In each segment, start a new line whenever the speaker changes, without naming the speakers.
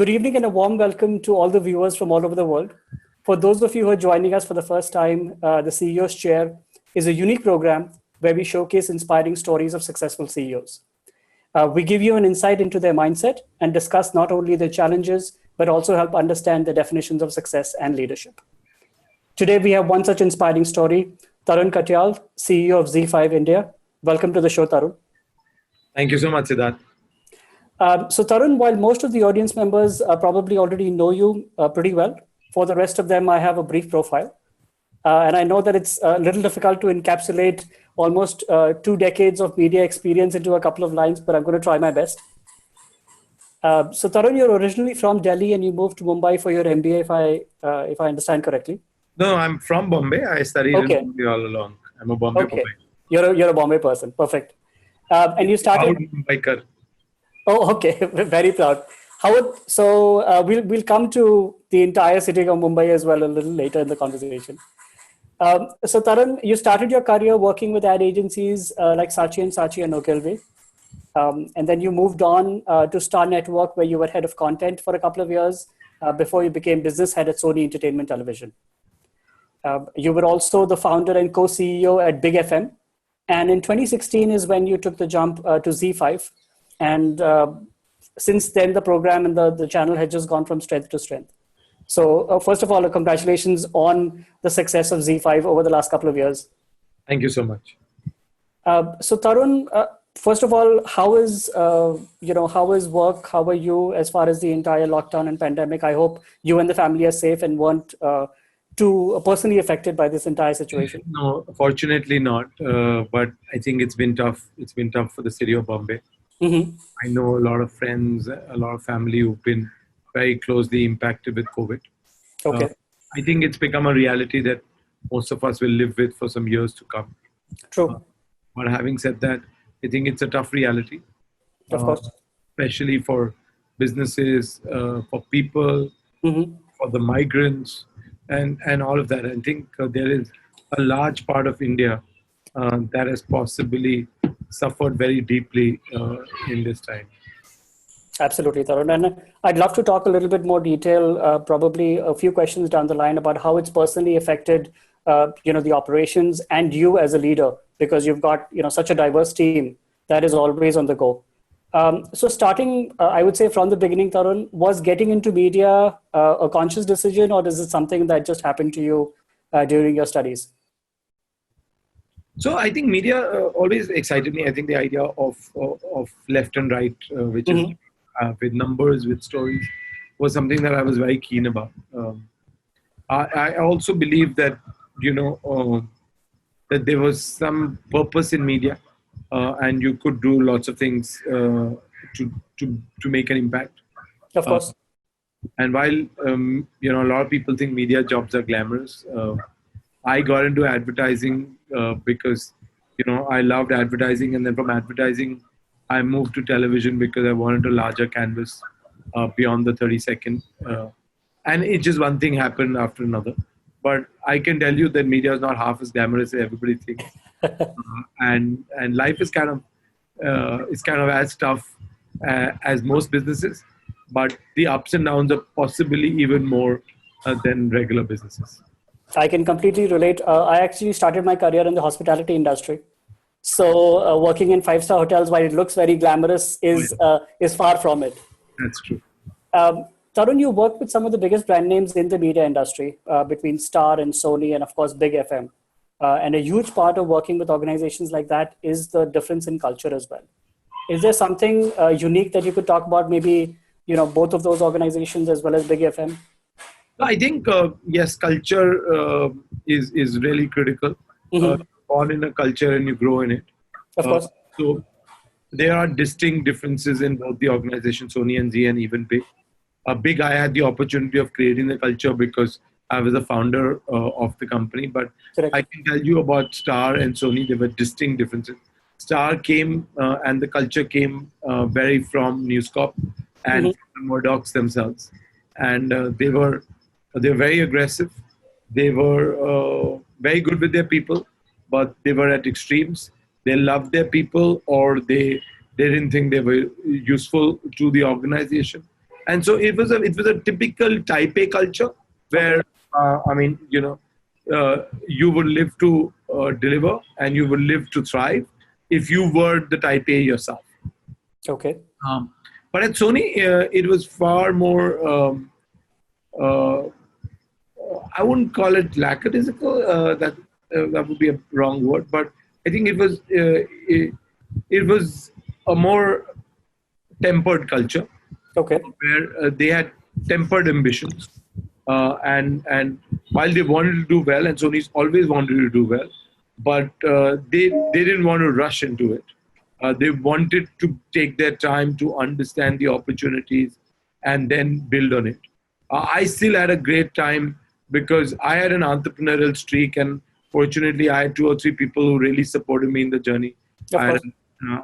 Good evening and a warm welcome to all the viewers from all over the world. For those of you who are joining us for the first time, the CEO's Chair is a unique program where we showcase inspiring stories of successful CEOs. We give you an insight into their mindset and discuss not only their challenges, but also help understand the definitions of success and leadership. Today, we have one such inspiring story, Tarun Katial, CEO of ZEE5 India. Welcome to the show, Tarun.
Thank you so much, Siddharth.
So Tarun, while most of the audience members probably already know you pretty well, for the rest of them, I have a brief profile. And I know that it's a little difficult to encapsulate almost 2 decades of media experience into a couple of lines, but I'm going to try my best. So Tarun, you're originally from Delhi and you moved to Mumbai for your MBA, if I understand correctly.
No, I'm from Bombay. I studied in Bombay all along. I'm a Bombay
Okay.
Bombay.
You're a Bombay person. Perfect. And you started...
Mumbaikar.
Oh, okay. Very proud. We'll come to the entire city of Mumbai as well a little later in the conversation. So Tarun, you started your career working with ad agencies like Saatchi & Saatchi and Ogilvy. And then you moved on to Star Network, where you were head of content for a couple of years before you became business head at Sony Entertainment Television. You were also the founder and co-CEO at Big FM. And in 2016 is when you took the jump to ZEE5. And since then, the program and the channel has just gone from strength to strength. So first of all, congratulations on the success of ZEE5 over the last couple of years.
Thank you so much.
So Tarun, first of all, how is work? How are you as far as the entire lockdown and pandemic? I hope you and the family are safe and weren't too personally affected by this entire situation.
No, fortunately not. But I think it's been tough. It's been tough for the city of Bombay.
Mm-hmm.
I know a lot of friends, a lot of family who've been very closely impacted with COVID.
Okay.
I think it's become a reality that most of us will live with for some years to come.
True.
But having said that, I think it's a tough reality.
Of course.
Especially for businesses, for people,
Mm-hmm.
for the migrants, and all of that. I think there is a large part of India that has possibly suffered very deeply in this time.
Absolutely, Tarun. And I'd love to talk a little bit more detail, probably a few questions down the line about how it's personally affected, the operations and you as a leader, because you've got, such a diverse team that is always on the go. So starting, I would say from the beginning, Tarun, was getting into media a conscious decision, or is it something that just happened to you during your studies?
So I think media always excited me. I think the idea of left and right, which is with numbers, with stories, was something that I was very keen about. I also believe that, that there was some purpose in media and you could do lots of things to make an impact.
Of course.
And while, a lot of people think media jobs are glamorous, I got into advertising because, I loved advertising. And then from advertising, I moved to television because I wanted a larger canvas beyond the 30-second. And it just one thing happened after another. But I can tell you that media is not half as glamorous as everybody thinks. And life is kind of as tough as most businesses. But the ups and downs are possibly even more than regular businesses.
I can completely relate. I actually started my career in the hospitality industry. So working in 5-star hotels, while it looks very glamorous, is far from it.
That's true.
Tarun, you worked with some of the biggest brand names in the media industry, between Star and Sony and, of course, Big FM. And a huge part of working with organizations like that is the difference in culture as well. Is there something unique that you could talk about, maybe, both of those organizations as well as Big FM?
I think, yes, culture is really critical.
Mm-hmm.
Born in a culture and you grow in it.
Of course.
So there are distinct differences in both the organization, Sony and Zee, and even Big. Big, I had the opportunity of creating the culture because I was the founder of the company. But
Correct.
I can tell you about Star and Sony, there were distinct differences. Star came and the culture came very from News Corp and from Murdochs themselves. And they were very aggressive. They were very good with their people, but they were at extremes. They loved their people, or they didn't think they were useful to the organization. And so it was a typical type A culture where, you would live to deliver and you would live to thrive if you were the type A yourself.
Okay.
But at Sony, it was far more, uh, I wouldn't call it lackadaisical. That would be a wrong word, but I think it was a more tempered culture
Okay.
where they had tempered ambitions, and while they wanted to do well, and Sony's always wanted to do well, but they didn't want to rush into it. They wanted to take their time to understand the opportunities and then build on it. I still had a great time because I had an entrepreneurial streak, and fortunately, I had 2 or 3 people who really supported me in the journey.
Of course.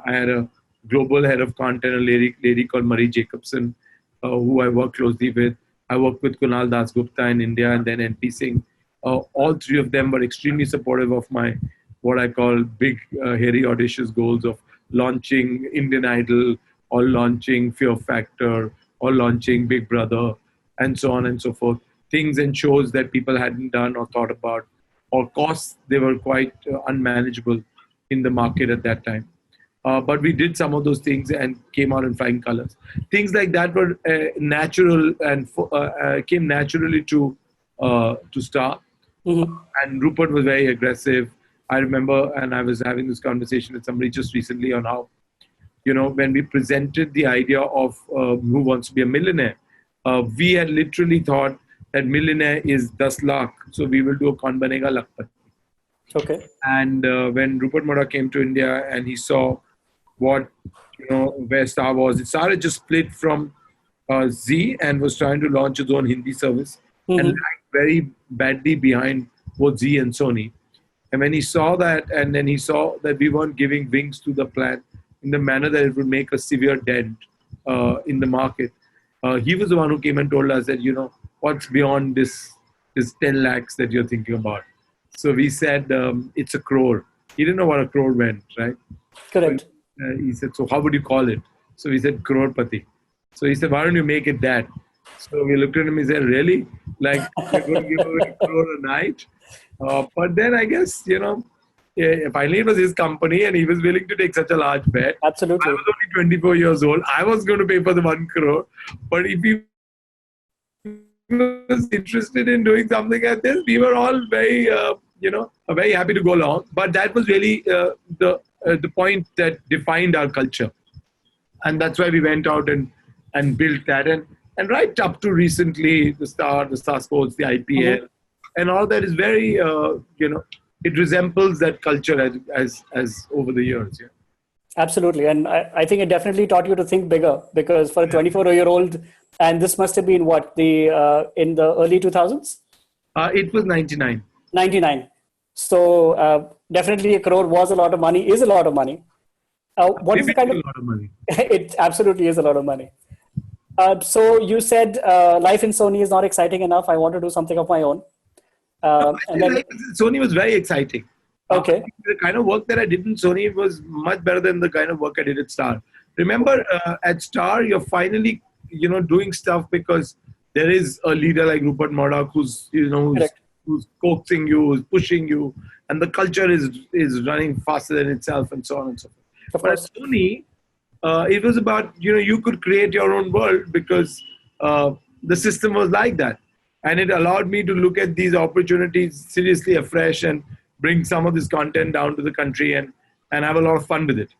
I had a global head of content, a lady called Marie Jacobson, who I work closely with. I worked with Kunal Dasgupta in India, and then NP Singh. All 3 of them were extremely supportive of my, what I call big, hairy, audacious goals of launching Indian Idol, or launching Fear Factor, or launching Big Brother, and so on and so forth. Things and shows that people hadn't done or thought about, or costs they were quite unmanageable in the market at that time. But we did some of those things and came out in flying colors. Things like that were natural and came naturally to Star.
Mm-hmm.
And Rupert was very aggressive. I remember, and I was having this conversation with somebody just recently on how, when we presented the idea of Who Wants to Be a Millionaire, we had literally thought that millionaire is 10 lakh. So we will do a Kaun Banega Lakhpati.
Okay.
And when Rupert Murdoch came to India and he saw what, where Star was, Star had just split from ZEE and was trying to launch its own Hindi service, and lagged very badly behind both ZEE and Sony. And when he saw that, and then he saw that we weren't giving wings to the plan in the manner that it would make a severe dent in the market, he was the one who came and told us that, what's beyond this 10 lakhs that you're thinking about. So we said, it's a crore. He didn't know what a crore meant, right?
Correct.
So, he said, so how would you call it? So we said, crorepati. So he said, why don't you make it that? So we looked at him and said, really? Like, you're going to give away a crore a night? But then I guess, finally it was his company and he was willing to take such a large bet.
Absolutely.
I was only 24 years old. I was going to pay for the 1 crore. But if he was interested in doing something like this, we were all very, very happy to go along. But that was really the point that defined our culture. And that's why we went out and built that. And right up to recently, the Star Sports, the IPL, and all that is very, it resembles that culture as over the years. Yeah.
Absolutely. And I think it definitely taught you to think bigger, because for a 24-year-old, and this must have been what, in the early 2000s?
It was 99.
99. So definitely a crore was a lot of money, is a lot of money. What is the kind of...
a lot of money.
It absolutely is a lot of money. So you said life in Sony is not exciting enough. I want to do something of my own. And then,
Sony was very exciting.
Okay.
The kind of work that I did in Sony was much better than the kind of work I did at Star. Remember, at Star, you're finally, doing stuff because there is a leader like Rupert Murdoch who's coaxing you, who's pushing you, and the culture is running faster than itself, and so on and so forth. But at Sony, it was about, you could create your own world because the system was like that. And it allowed me to look at these opportunities seriously afresh and bring some of this content down to the country and have a lot of fun with it.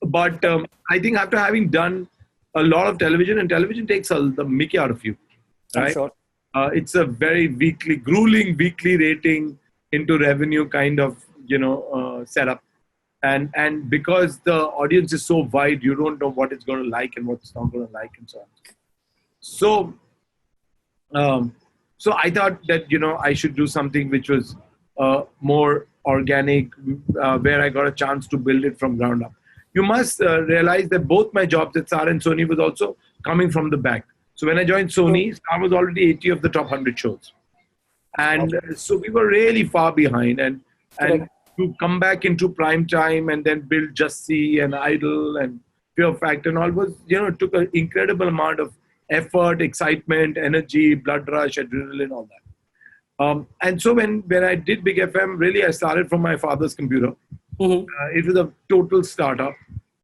But I think after having done a lot of television, and television takes the mickey out of you, right?
I'm sure.
It's a very grueling weekly rating into revenue kind of, setup. And because the audience is so wide, you don't know what it's going to like and what's not going to like and so on. So I thought that, I should do something which was more organic, where I got a chance to build it from ground up. You must realize that both my jobs at Star and Sony was also coming from the back. So when I joined Sony, Star was already 80 of the top 100 shows. And so we were really far behind. And to come back into prime time and then build Just See and Idol and fear factor and all was, it took an incredible amount of effort, excitement, energy, blood rush, adrenaline, all that. And so when I did Big FM, really I started from my father's computer. It was a total startup.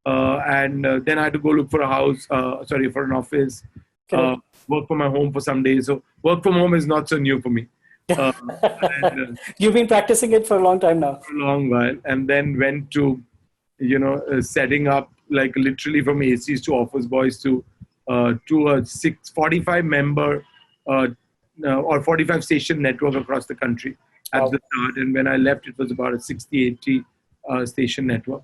And then I had to go look for a house, for an office, work from my home for some days. So work from home is not so new for me.
You've been practicing it for a long time now.
For a long while. And then went to, setting up like literally from ACs to office boys to a 45 member or 45 station network across the country at the start. And when I left, it was about a 60, 80 station network.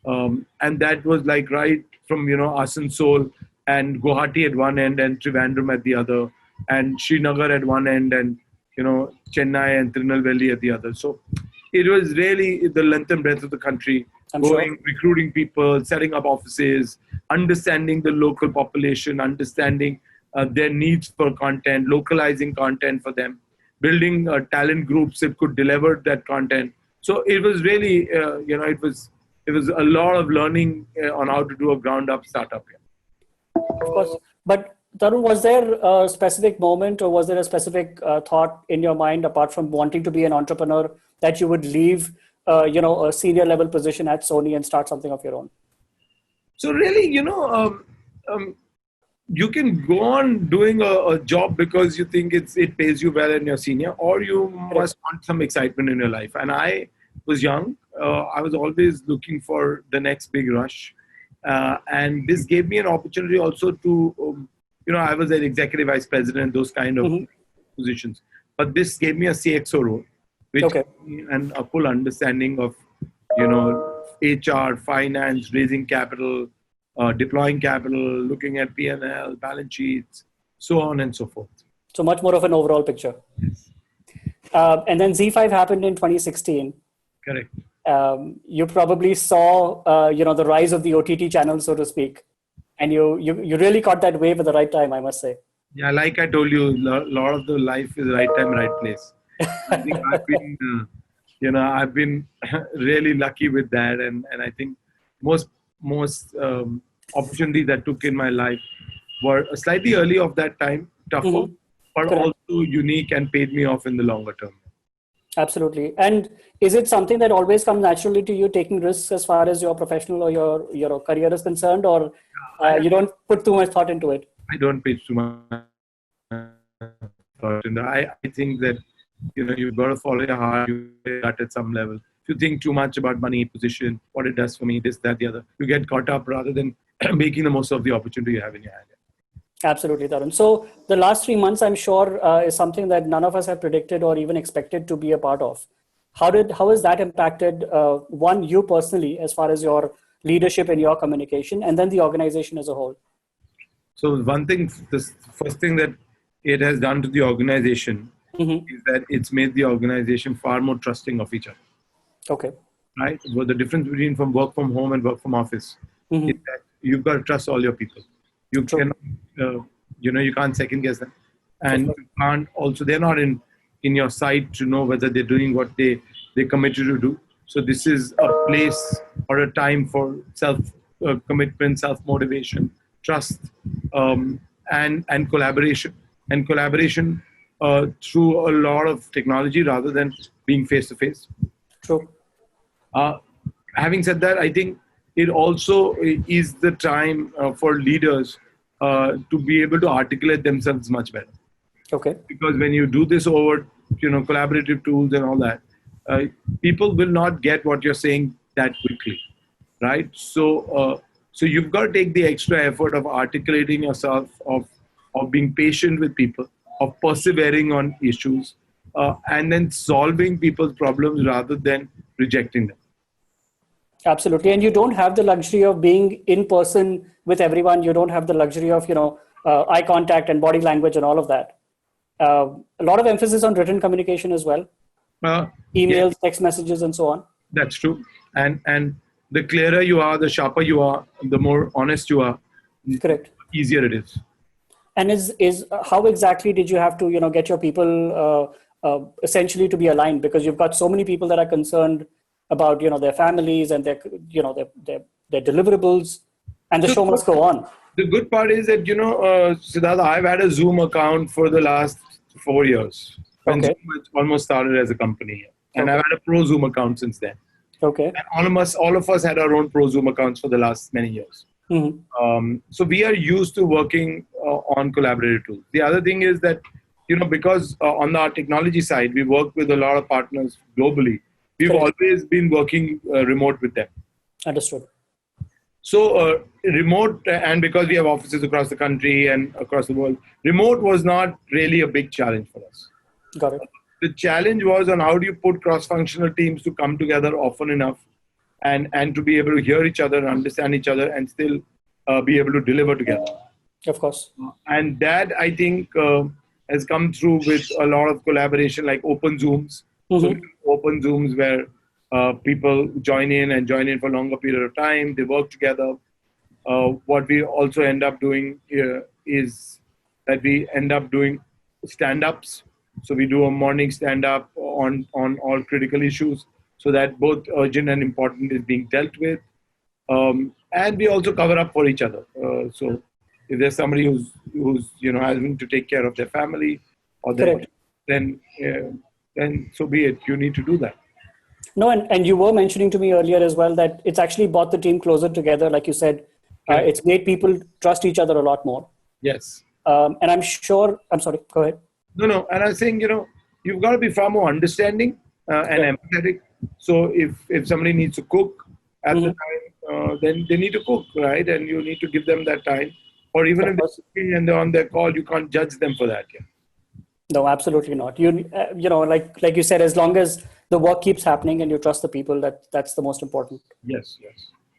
And that was like right from, Asansol and Guwahati at one end and Trivandrum at the other, and Srinagar at one end and, Chennai and Tirunelveli at the other. So it was really the length and breadth of the country, recruiting people, setting up offices, understanding the local population, understanding their needs for content, localizing content for them, building talent groups that could deliver that content. So it was really, it was a lot of learning on how to do a ground up startup.
Of course. But Tarun, was there a specific moment or was there a specific thought in your mind, apart from wanting to be an entrepreneur, that you would leave, a senior level position at Sony and start something of your own?
So really, you can go on doing a job because you think it pays you well and you're senior, or you must want some excitement in your life. And I was young. I was always looking for the next big rush. And this gave me an opportunity also to, I was an executive vice president, those kind of positions. But this gave me a CXO role, which gave me a full understanding of, HR, finance, raising capital, deploying capital, looking at P&L, balance sheets, so on and so forth.
So much more of an overall picture.
Yes.
And then ZEE5 happened in 2016.
Correct.
You probably saw, the rise of the OTT channel, so to speak. And you really caught that wave at the right time, I must say.
Yeah, like I told you, a lot of the life is right time, right place. I think I've been really lucky with that. And I think most opportunities that took in my life were slightly early of that time, tougher, but also unique and paid me off in the longer term.
Absolutely. And is it something that always comes naturally to you, taking risks as far as your professional or your career is concerned, or you don't put too much thought into it?
I don't put too much thought into it. I think that, you've got to follow your heart, you get at some level. If you think too much about money, position, what it does for me, this, that, the other, you get caught up rather than making the most of the opportunity you have in your hand.
Absolutely, Tarun. So the last 3 months, I'm sure, is something that none of us have predicted or even expected to be a part of. How has that impacted, one, you personally, as far as your leadership and your communication, and then the organization as a whole?
So the first thing that it has done to the organization is that it's made the organization far more trusting of each other.
Okay.
Right? Well, the difference between from work from home and work from office is that you've got to trust all your people. You cannot, you can't second guess them. And you can't also, they're not in your sight to know whether they're doing what they committed to do. So this is a place or a time for self-commitment, self-motivation, trust, and collaboration. And collaboration through a lot of technology rather than being face-to-face.
True.
Having said that, I think it also is the time for leaders to be able to articulate themselves much better.
Okay.
Because when you do this over, collaborative tools and all that, people will not get what you're saying that quickly, right? So you've got to take the extra effort of articulating yourself, of being patient with people, of persevering on issues, and then solving people's problems rather than rejecting them.
Absolutely. And you don't have the luxury of being in person with everyone. You don't have the luxury of, eye contact and body language and all of that. A lot of emphasis on written communication as well. Emails, text messages, and so on.
That's true. And the clearer you are, the sharper you are, the more honest you are.
Correct.
Easier it is.
And is how exactly did you have to, get your people essentially to be aligned? Because you've got so many people that are concerned about, their families and their deliverables. And the show must go on.
The good part is that, Siddharth, I've had a Zoom account for the last 4 years. When
Okay.
Zoom almost started as a company. And I've had a pro Zoom account since then.
Okay.
And all of us had our own pro Zoom accounts for the last many years. So we are used to working on collaborative tools. The other thing is that, because on our technology side, we work with a lot of partners globally. We've always been working remote with them.
Understood.
So remote, and because we have offices across the country and across the world, remote was not really a big challenge for us.
Got it.
The challenge was on how do you put cross-functional teams to come together often enough and to be able to hear each other and understand each other and still be able to deliver together.
Of course.
And that, I think, has come through with a lot of collaboration, like open Zooms. So open Zooms where people join in for a longer period of time. They work together. What we also end up doing is that we end up doing stand-ups. So we do a morning stand-up on all critical issues so that both urgent and important is being dealt with. And we also cover up for each other. So if there's somebody who's having to take care of their family, or then so be it. You need to do that.
No, and you were mentioning to me earlier as well that it's actually brought the team closer together. Like you said, it's made people trust each other a lot more.
Yes.
And I'm sorry, go ahead.
No. And I'm saying, you've got to be far more understanding and empathetic. So if somebody needs to cook at the time, then they need to cook, right? And you need to give them that time. Or even if they're cooking and they're on their call, you can't judge them for that. Yeah.
No, absolutely not. Like you said, as long as the work keeps happening and you trust the people, that's the most important.
Yes.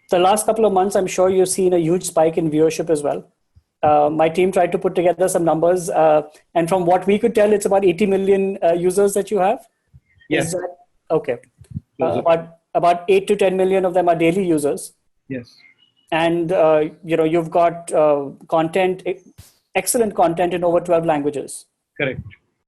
The last couple of months, I'm sure you've seen a huge spike in viewership as well. My team tried to put together some numbers, and from what we could tell, it's about 80 million users that you have.
Yes.
Is that okay? About 8 to 10 million of them are daily users.
Yes.
And you've got excellent content in over 12 languages.
Correct.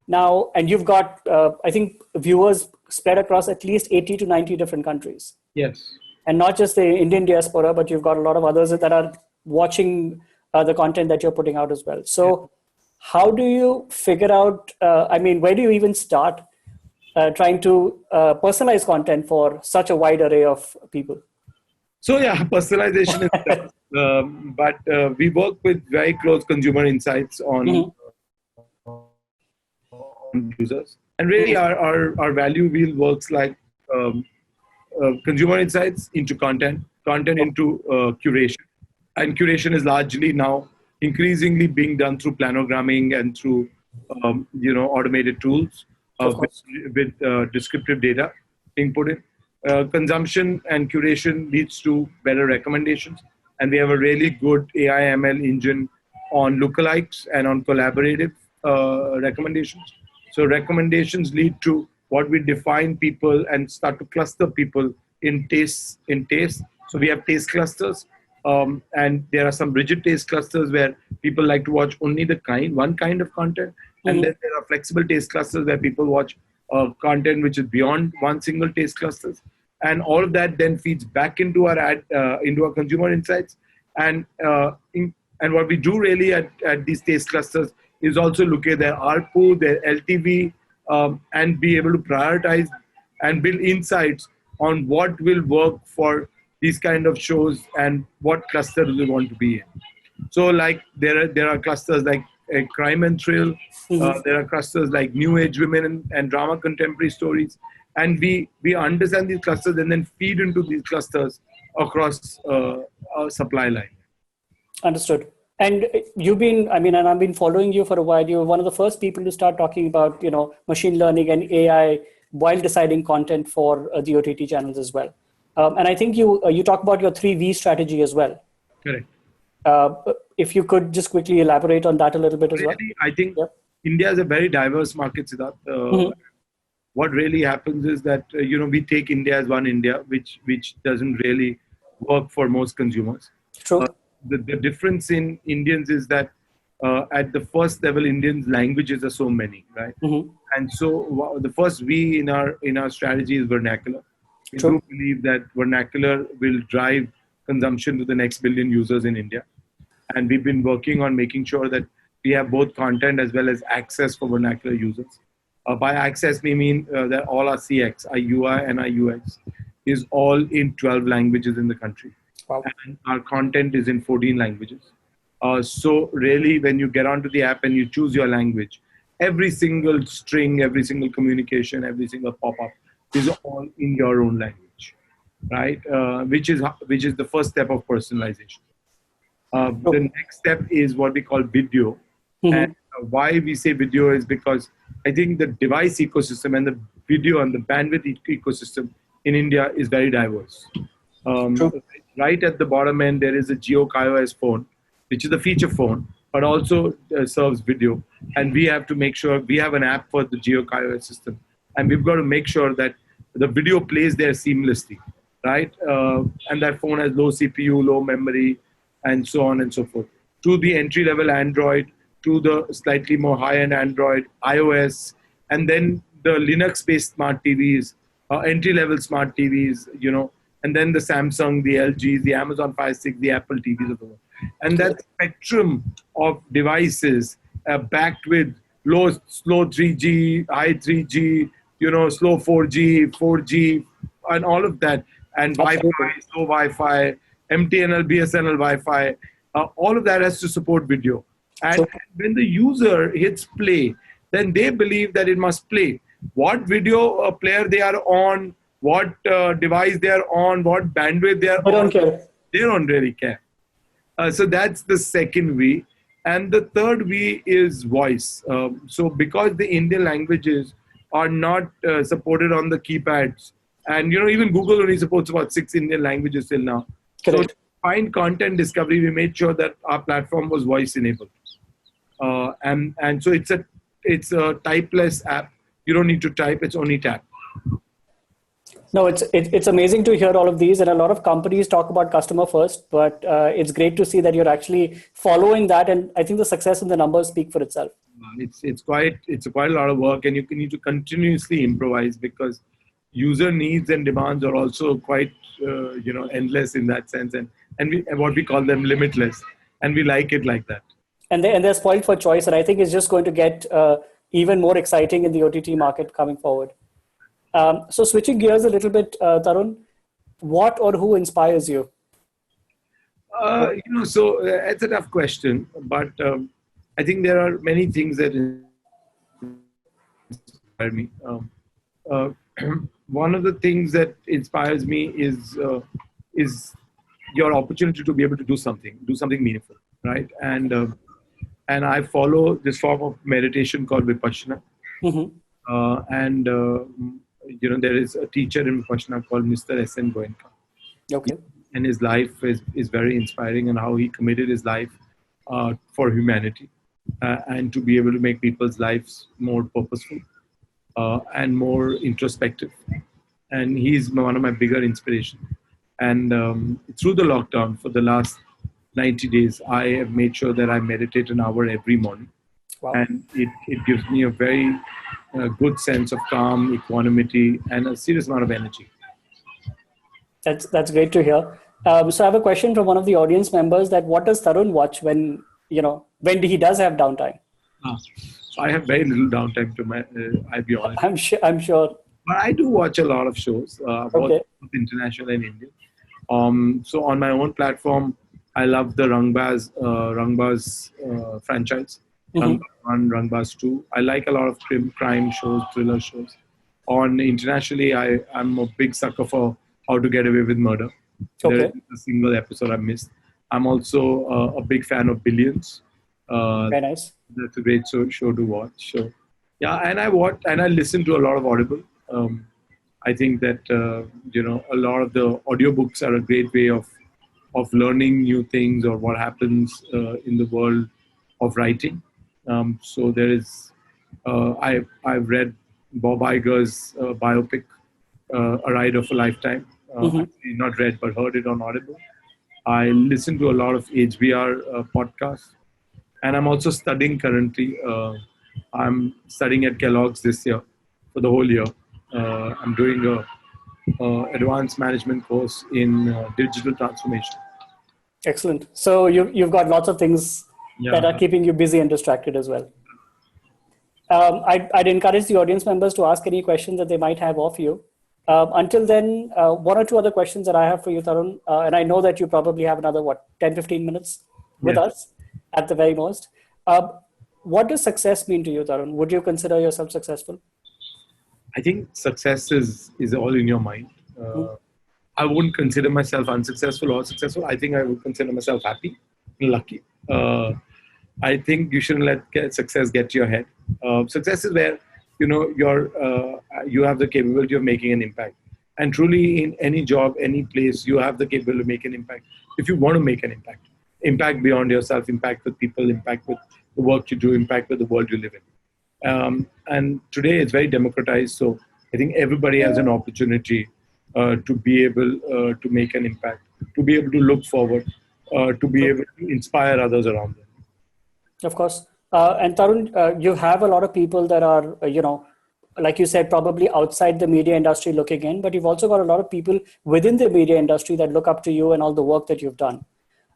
Now, and you've got, I think, viewers spread across at least 80 to 90 different countries.
Yes.
And not just the Indian diaspora, but you've got a lot of others that are watching the content that you're putting out as well. So how do you figure out, where do you even start trying to personalize content for such a wide array of people?
So personalization is tough. But we work with very close consumer insights on users. And really our value wheel works like consumer insights into content into curation. And curation is largely now increasingly being done through planogramming and through automated tools with descriptive data being put in. Consumption and curation leads to better recommendations. And we have a really good AI ML engine on lookalikes and on collaborative recommendations. So recommendations lead to what we define people and start to cluster people in tastes. So we have taste clusters. And there are some rigid taste clusters where people like to watch only one kind of content. And then there are flexible taste clusters where people watch content which is beyond one single taste clusters. And all of that then feeds back into our consumer insights. And what we do really at these taste clusters is also look at their ARPU, their LTV, and be able to prioritize and build insights on what will work for these kind of shows and what cluster do they want to be in. So like there are clusters like crime and thrill. There are clusters like new age women and drama contemporary stories. And we understand these clusters and then feed into these clusters across our supply line.
Understood. And and I've been following you for a while. You're one of the first people to start talking about, machine learning and AI while deciding content for the OTT channels as well. And I think you talk about your 3V strategy as well.
Correct.
If you could just quickly elaborate on that a little bit as well.
I think India is a very diverse market, Siddharth. What really happens is that, we take India as one India, which doesn't really work for most consumers.
True.
The difference in Indians is that at the first level, Indians' languages are so many, right? And so the first V in our strategy is vernacular. We do believe that vernacular will drive consumption to the next billion users in India. And we've been working on making sure that we have both content as well as access for vernacular users. By access, we mean that all our CX, our UI and our UX is all in 12 languages in the country.
Wow.
And our content is in 14 languages. So really, when you get onto the app and you choose your language, every single string, every single communication, every single pop-up is all in your own language, right? Which is the first step of personalization. The next step is what we call video. And why we say video is because I think the device ecosystem and the video and the bandwidth ecosystem in India is very diverse. Right at the bottom end, there is a Jio iOS phone, which is a feature phone, but also serves video. And we have to make sure we have an app for the Jio iOS system. And we've got to make sure that the video plays there seamlessly, right? And that phone has low CPU, low memory, and so on and so forth. To the entry-level Android, to the slightly more high-end Android, iOS, and then the Linux-based smart TVs, entry-level smart TVs, and then the Samsung, the LG, the Amazon Fire Stick, the Apple TVs of the world. And that spectrum of devices backed with slow 3G, high 3G, slow 4G, 4G, and all of that, and Wi-Fi, slow Wi-Fi, MTNL, BSNL Wi-Fi, all of that has to support video. And when the user hits play, then they believe that it must play. What video player they are on, what device they are on, what bandwidth they are on.
They don't care.
They don't really care. So that's the second V. And the third V is voice. So because the Indian languages are not supported on the keypads, and even Google only supports about 6 Indian languages till now.
Correct.
So to find content discovery, we made sure that our platform was voice enabled. And so it's a typeless app. You don't need to type, it's only tap.
No, it's amazing to hear all of these, and a lot of companies talk about customer first, but it's great to see that you're actually following that, and I think the success and the numbers speak for itself.
It's quite a lot of work, and you need to continuously improvise because user needs and demands are also quite endless in that sense, and what we call them limitless, and we like it like that.
And they're spoiled for choice, and I think it's just going to get even more exciting in the OTT market coming forward. So switching gears a little bit, Tarun, what or who inspires you?
So it's a tough question, but I think there are many things that inspire me. One of the things that inspires me is your opportunity to be able to do something meaningful, right? And I follow this form of meditation called Vipassana. There is a teacher in Vipassana called Mr. S.N. Goenka.
Okay.
And his life is very inspiring, and how he committed his life for humanity and to be able to make people's lives more purposeful and more introspective. And he's one of my bigger inspirations. And through the lockdown for the last 90 days, I have made sure that I meditate an hour every morning. Wow. And it gives me a very good sense of calm, equanimity, and a serious amount of energy.
That's great to hear. So I have a question from one of the audience members that what does Tarun watch when he does have downtime?
So I have very little downtime I'll be honest.
I'm sure.
But I do watch a lot of shows, both international and Indian. So on my own platform, I love the Rangbaz franchise. Rangbaz 1, Rangbaz 2. I like a lot of crime shows, thriller shows. Internationally, I'm a big sucker for How to Get Away with Murder. There isn't a single episode I missed. I'm also a big fan of Billions.
Very nice.
That's a great show to watch. So, yeah, and I listen to a lot of Audible. I think that a lot of the audiobooks are a great way of learning new things or what happens in the world of writing. So there is, I've read Bob Iger's biopic, A Ride of a Lifetime. Actually not read, but heard it on Audible. I listen to a lot of HBR podcasts, and I'm also studying currently. I'm studying at Kellogg's this year for the whole year. I'm doing advanced management course in digital transformation.
Excellent. So you've got lots of things that
Yeah.
are keeping you busy and distracted as well. I'd encourage the audience members to ask any questions that they might have of you. Until then, one or two other questions that I have for you, Tarun, and I know that you probably have another, 10, 15 minutes with
Yes.
us at the very most. What does success mean to you, Tarun? Would you consider yourself successful?
I think success is all in your mind. I wouldn't consider myself unsuccessful or successful. I think I would consider myself happy, lucky. I think you shouldn't let success get to your head. Success is where you have the capability of making an impact. And truly, in any job, any place, you have the capability of making an impact. If you want to make an impact beyond yourself, impact with people, impact with the work you do, impact with the world you live in. And today it's very democratized. So I think everybody has an opportunity to be able to make an impact, to be able to look forward, to be able to inspire others around them.
Of course. And Tarun, you have a lot of people that are, like you said, probably outside the media industry looking in, but you've also got a lot of people within the media industry that look up to you and all the work that you've done.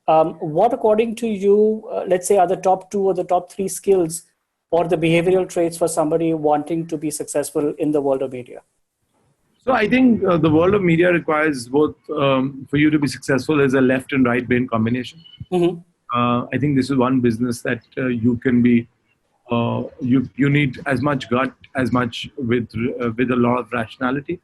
What, according to you, let's say, are the top 2 or the top 3 skills or the behavioral traits for somebody wanting to be successful in the world of media?
So I think the world of media requires both, for you to be successful, is a left and right brain combination.
Mm-hmm.
I think this is one business that you can be, you need as much gut, as much with a lot of rationality,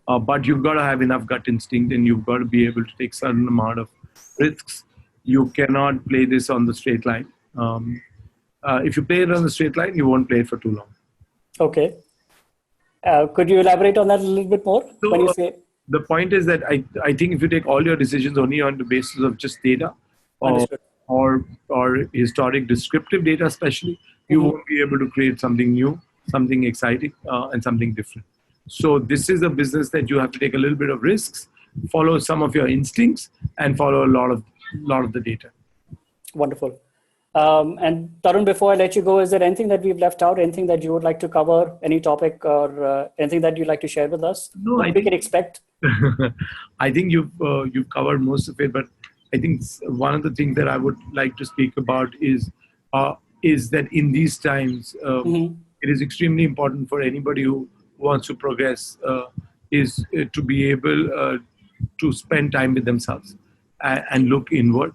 but you've got to have enough gut instinct, and you've got to be able to take certain amount of risks. You cannot play this on the straight line. If you play it on the straight line, you won't play it for too long.
Okay. Could you elaborate on that a little bit more?
So,
when you say
the point is that I think if you take all your decisions only on the basis of just data, or historic descriptive data especially, you won't be able to create something new, something exciting, and something different. So this is a business that you have to take a little bit of risks, follow some of your instincts, and follow a lot of the data.
Wonderful. And Tarun, before I let you go, is there anything that we've left out, anything that you would like to cover, any topic or anything that you'd like to share with us?
No,
what we can expect?
I think you've covered most of it, but I think one of the things that I would like to speak about is that in these times, it is extremely important for anybody who wants to progress is to be able to spend time with themselves and look inward.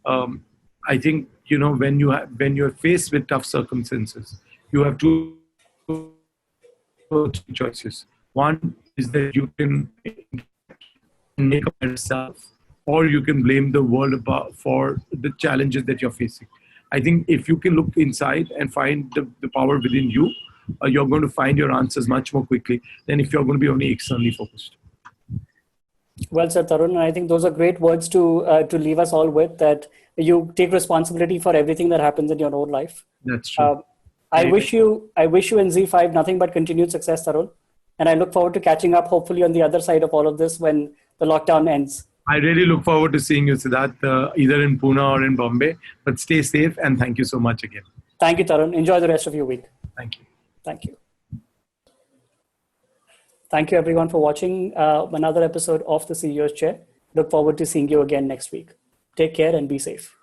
I think when you're faced with tough circumstances, you have 2 or 3 choices. One is that you can make a better self, or you can blame the world for the challenges that you're facing. I think if you can look inside and find the power within you, you're going to find your answers much more quickly than if you're going to be only externally focused.
Well said, Tarun. I think those are great words to leave us all with, that you take responsibility for everything that happens in your own life.
That's true.
I wish you and ZEE5 nothing but continued success, Tarun. And I look forward to catching up, hopefully, on the other side of all of this when the lockdown ends.
I really look forward to seeing you, Siddharth, either in Pune or in Bombay. But stay safe, and thank you so much again.
Thank you, Tarun. Enjoy the rest of your week.
Thank you.
Thank you. Thank you, everyone, for watching another episode of The CEO's Chair. Look forward to seeing you again next week. Take care and be safe.